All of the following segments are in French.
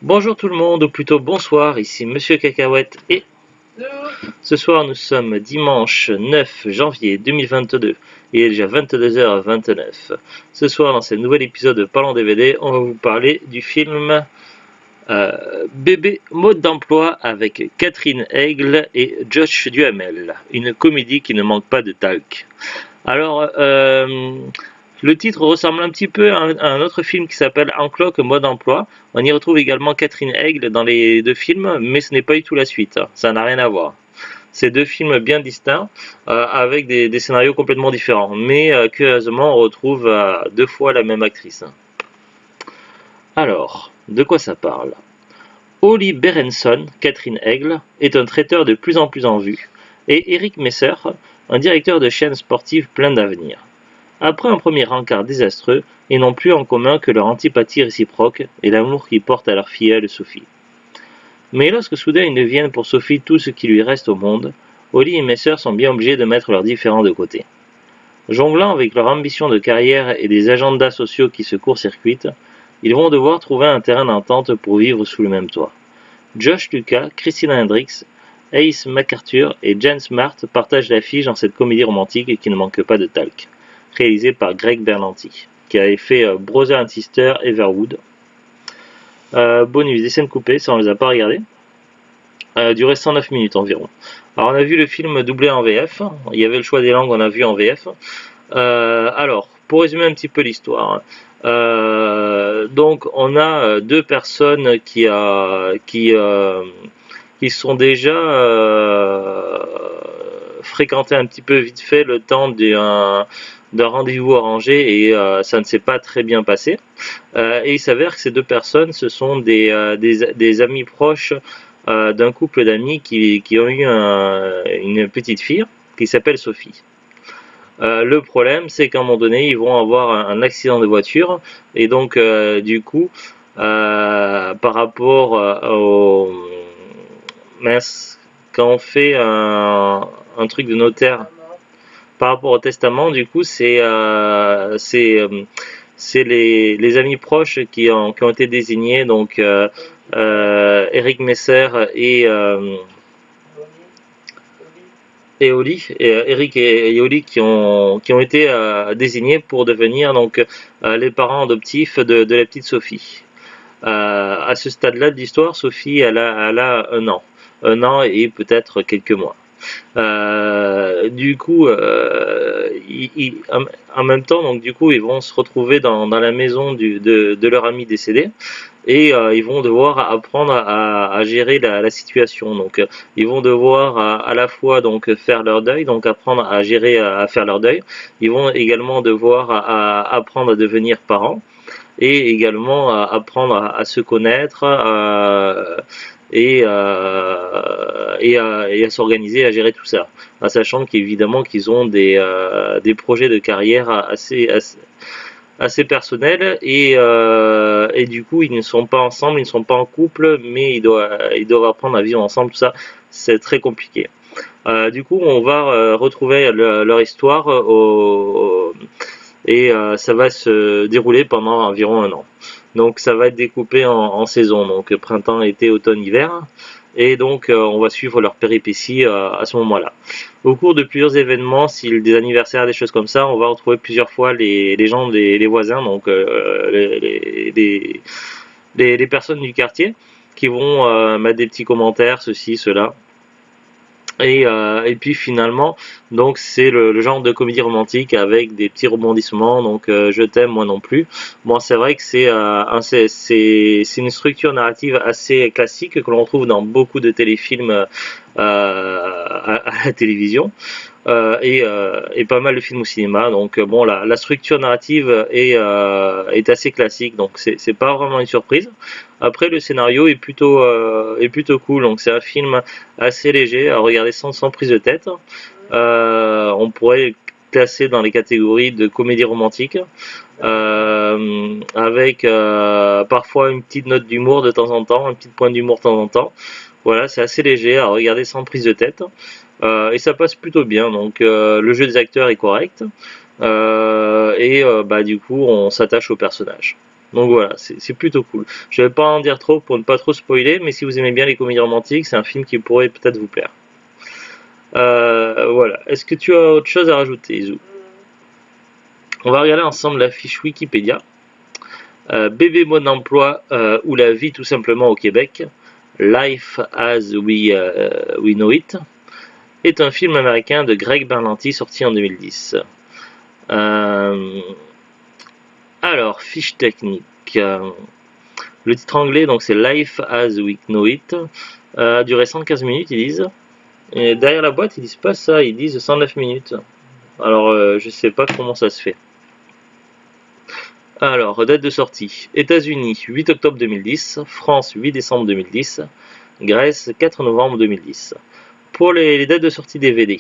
Bonjour tout le monde, ou plutôt bonsoir, ici Monsieur Cacahuète et ce soir nous sommes dimanche 9 janvier 2022, il est déjà 22h29. Ce soir dans ce nouvel épisode de Parlons DVD, on va vous parler du film Bébé mode d'emploi avec Catherine Eigle et Josh Duhamel, une comédie qui ne manque pas de talc. Alors, le titre ressemble un petit peu à un autre film qui s'appelle Encloque mode emploi. On y retrouve également Catherine Eigle dans les deux films, mais ce n'est pas du tout la suite. Ça n'a rien à voir. C'est deux films bien distincts, avec des scénarios complètement différents. Mais curieusement, on retrouve deux fois la même actrice. Alors, de quoi ça parle? Ollie Berenson, Catherine Eigle, est un traiteur de plus en plus en vue, et Eric Messer, un directeur de chaîne sportive plein d'avenir. Après un premier encart désastreux, ils n'ont plus en commun que leur antipathie réciproque et l'amour qu'ils portent à leur filleule Sophie. Mais lorsque soudain ils deviennent pour Sophie tout ce qui lui reste au monde, Ollie et Messer sont bien obligés de mettre leurs différends de côté. Jonglant avec leur ambition de carrière et des agendas sociaux qui se court-circuitent, ils vont devoir trouver un terrain d'entente pour vivre sous le même toit. Josh Lucas, Christina Hendricks, Ace McArthur et Jen Smart partagent l'affiche dans cette comédie romantique qui ne manque pas de talc, réalisée par Greg Berlanti, qui avait fait Brother and Sister, Everwood. Bonus, des scènes coupées, ça on les a pas regardées. Durait 109 minutes environ. Alors on a vu le film doublé en VF, il y avait le choix des langues, on a vu en VF. Alors, pour résumer un petit peu l'histoire, donc on a deux personnes qui sont déjà fréquentées un petit peu vite fait le temps d'un rendez-vous arrangé et ça ne s'est pas très bien passé. Et il s'avère que ces deux personnes, ce sont des amis proches d'un couple d'amis qui ont eu une petite fille qui s'appelle Sophie. Le problème, c'est qu'à un moment donné, ils vont avoir un accident de voiture et donc du coup, par rapport au mince, quand on fait un truc de notaire, par rapport au testament, du coup, c'est les amis proches qui ont été désignés, donc Eric Messer et Oli, Eric et Oli qui ont été désignés pour devenir donc les parents adoptifs de la petite Sophie. À ce stade-là de l'histoire, Sophie elle a un an et peut-être quelques mois. Du coup, en même temps, donc du coup, ils vont se retrouver dans la maison de leur ami décédé et ils vont devoir apprendre à gérer la situation. Donc, ils vont devoir à la fois donc faire leur deuil, donc apprendre à gérer, à faire leur deuil. Ils vont également devoir apprendre à devenir parents et également apprendre à se connaître. Et à s'organiser, à gérer tout ça, en sachant qu'évidemment qu'ils ont des projets de carrière assez personnels et du coup ils ne sont pas ensemble, ils ne sont pas en couple, mais ils doivent apprendre à vivre ensemble, tout ça, c'est très compliqué. Du coup on va retrouver leur histoire et ça va se dérouler pendant environ un an. Donc ça va être découpé en saisons, donc printemps, été, automne, hiver. Et donc on va suivre leurs péripéties à ce moment-là. Au cours de plusieurs événements, s'il des anniversaires, des choses comme ça, on va retrouver plusieurs fois les gens, les voisins, donc les personnes du quartier qui vont mettre des petits commentaires, ceci, cela. Et puis finalement, donc c'est le genre de comédie romantique avec des petits rebondissements, donc je t'aime moi non plus. Bon, c'est vrai que c'est une structure narrative assez classique que l'on trouve dans beaucoup de téléfilms à la télévision. Et pas mal de films au cinéma. Donc bon, la structure narrative est assez classique, donc c'est pas vraiment une surprise. Après, le scénario est plutôt cool. Donc c'est un film assez léger à regarder sans prise de tête. On pourrait classer dans les catégories de comédie romantique, avec parfois une petite note d'humour de temps en temps, un petit point d'humour de temps en temps. Voilà, c'est assez léger à regarder sans prise de tête. Et ça passe plutôt bien, donc le jeu des acteurs est correct, bah du coup on s'attache au personnage. Donc voilà, c'est plutôt cool. Je vais pas en dire trop pour ne pas trop spoiler, mais si vous aimez bien les comédies romantiques, c'est un film qui pourrait peut-être vous plaire. Voilà. Est-ce que tu as autre chose à rajouter, Izu? On va regarder ensemble la fiche Wikipédia. Bébé mode d'emploi ou la vie tout simplement au Québec, Life as we Know It, est un film américain de Greg Berlanti sorti en 2010. Alors, fiche technique. Le titre anglais, donc c'est Life as We Know It, a duré 115 minutes, ils disent. Et derrière la boîte, ils disent pas ça, ils disent 109 minutes. Alors, je sais pas comment ça se fait. Alors, date de sortie. États-Unis, 8 octobre 2010. France, 8 décembre 2010. Grèce, 4 novembre 2010. Pour les dates de sortie DVD.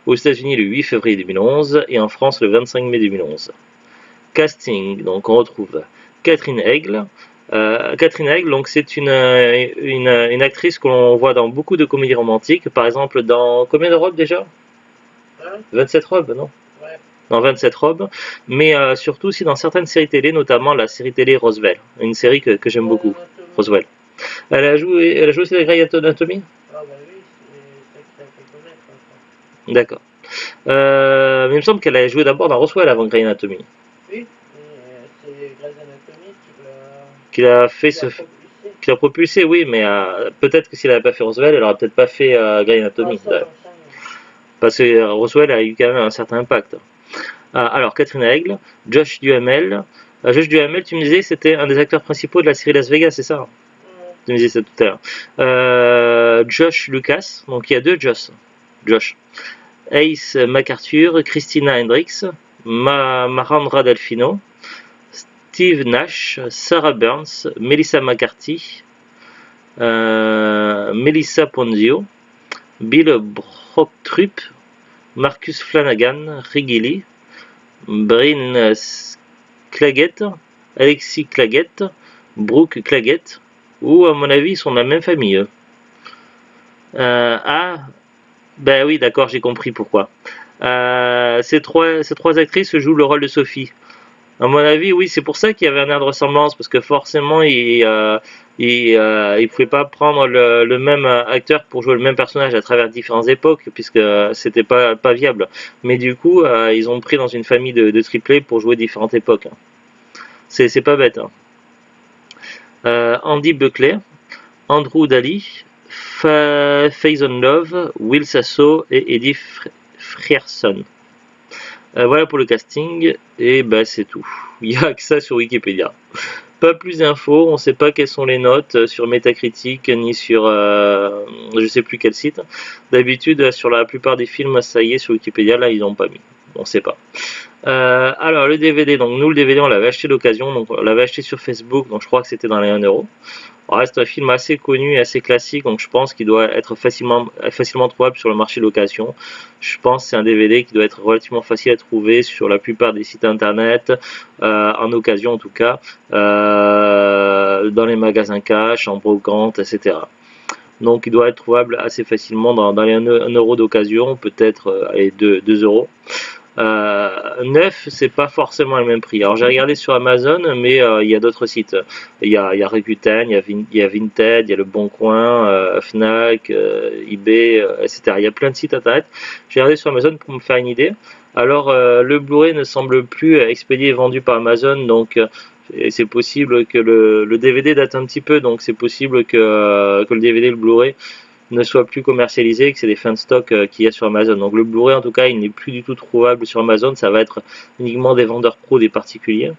Aux États-Unis, le 8 février 2011 et en France, le 25 mai 2011. Casting, donc on retrouve Catherine Aigle. Catherine Aigle, donc c'est une actrice que l'on voit dans beaucoup de comédies romantiques. Par exemple, dans combien de robes déjà? 27 robes, non? Dans 27 robes, mais surtout aussi dans certaines séries télé, notamment la série télé Roswell, une série que j'aime beaucoup, Roswell. Elle a joué aussi dans Grey's Anatomy? Ah bah oui, c'est ça qui l'a fait connaître. D'accord. Mais il me semble qu'elle a joué d'abord dans Roswell avant Grey's Anatomy. Oui, c'est Grey's Anatomy qui l'a fait qui l'a propulsé, oui, mais peut-être que si elle n'avait pas fait Roswell, elle aurait peut-être pas fait Grey's Anatomy. Parce que Roswell a eu quand même un certain impact. Alors, Catherine Aigle, Josh Duhamel. Josh Duhamel, tu me disais, c'était un des acteurs principaux de la série Las Vegas, c'est ça? Tu me disais ça tout à l'heure. Josh Lucas, donc il y a deux Josh. Ace MacArthur, Christina Hendricks, Marandra Delfino, Steve Nash, Sarah Burns, Melissa McCarthy, Melissa Ponzio, Bill Brochtrup, Marcus Flanagan, Rigili, Bryn Claggett, Alexis Claggett, Brooke Claggett, ou à mon avis ils sont de la même famille. Ben oui, d'accord, j'ai compris pourquoi. Ces trois actrices jouent le rôle de Sophie. À mon avis, oui, c'est pour ça qu'il y avait un air de ressemblance, parce que forcément, il pouvait pas prendre le même acteur pour jouer le même personnage à travers différentes époques, puisque c'était pas viable. Mais du coup, ils ont pris dans une famille de triplés pour jouer différentes époques. C'est pas bête. Andy Buckley, Andrew Daly, Faison Love, Will Sasso et Eddie Frierson. Voilà pour le casting, et bah c'est tout. Il n'y a que ça sur Wikipédia. Pas plus d'infos, on ne sait pas quelles sont les notes sur Metacritic ni sur je sais plus quel site. D'habitude, sur la plupart des films, ça y est, sur Wikipédia, là ils n'ont pas mis. On ne sait pas. Alors le DVD, donc nous le DVD on l'avait acheté d'occasion, donc on l'avait acheté sur Facebook, donc je crois que c'était dans les 1€. C'est un film assez connu et assez classique, donc je pense qu'il doit être facilement trouvable sur le marché de location. Je pense que c'est un DVD qui doit être relativement facile à trouver sur la plupart des sites internet, en occasion en tout cas, dans les magasins cash, en brocante, etc. Donc il doit être trouvable assez facilement dans les 1€ d'occasion, peut-être 2€. Neuf, c'est pas forcément le même prix. Alors j'ai regardé sur Amazon, mais il y a d'autres sites. Il y a Rakuten, il y a Vinted, il y a Le Bon Coin, Fnac, eBay, etc. Il y a plein de sites internet. J'ai regardé sur Amazon pour me faire une idée. Alors le Blu-ray ne semble plus expédié et vendu par Amazon, donc c'est possible que le DVD date un petit peu, donc c'est possible que le DVD et le Blu-ray ne soit plus commercialisé, que c'est des fins de stock qu'il y a sur Amazon. Donc le Blu-ray en tout cas il n'est plus du tout trouvable sur Amazon, ça va être uniquement des vendeurs pro, des particuliers.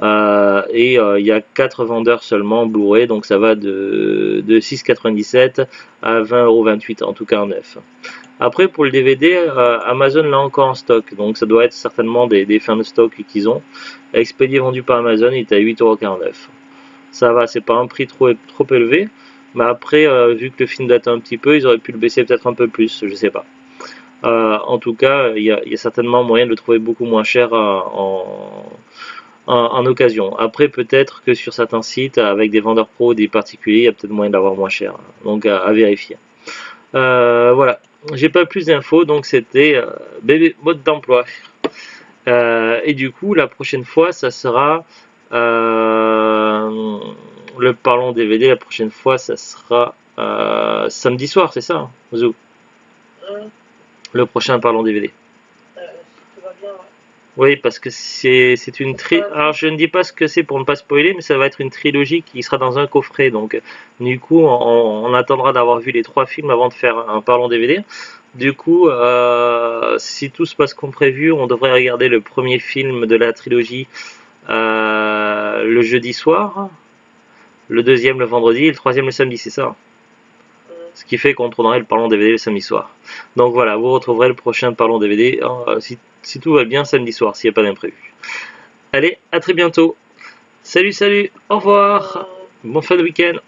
Il y a 4 vendeurs seulement Blu-ray, donc ça va de 6,97 à 20,28€ en tout cas en neuf. Après pour le DVD, Amazon l'a encore en stock, donc ça doit être certainement des fins de stock qu'ils ont. Expédié vendu par Amazon, il est à 8,49€. Ça va, c'est pas un prix trop élevé. Mais après, vu que le film date un petit peu, ils auraient pu le baisser peut-être un peu plus, je sais pas. En tout cas, il y a certainement moyen de le trouver beaucoup moins cher en occasion. Après, peut-être que sur certains sites, avec des vendeurs pro, des particuliers, il y a peut-être moyen d'avoir moins cher. Donc à vérifier. Voilà. J'ai pas plus d'infos, donc c'était bébé mode d'emploi. Et du coup, la prochaine fois, ça sera Le Parlons DVD, la prochaine fois, ça sera samedi soir, c'est ça, hein, Zou? Le prochain Parlons DVD. Si tout va bien, ouais. Oui, parce que c'est une trilogie. Alors, je ne dis pas ce que c'est pour ne pas spoiler, mais ça va être une trilogie qui sera dans un coffret. Donc, du coup, on attendra d'avoir vu les 3 films avant de faire un Parlons DVD. Du coup, si tout se passe comme prévu, on devrait regarder le premier film de la trilogie le jeudi soir, le deuxième le vendredi et le troisième le samedi, c'est ça? Ce qui fait qu'on tournerait le Parlons DVD le samedi soir. Donc voilà, vous retrouverez le prochain Parlons DVD si tout va bien samedi soir, s'il n'y a pas d'imprévu. Allez, à très bientôt. Salut, salut, au revoir. Bon fin de week-end.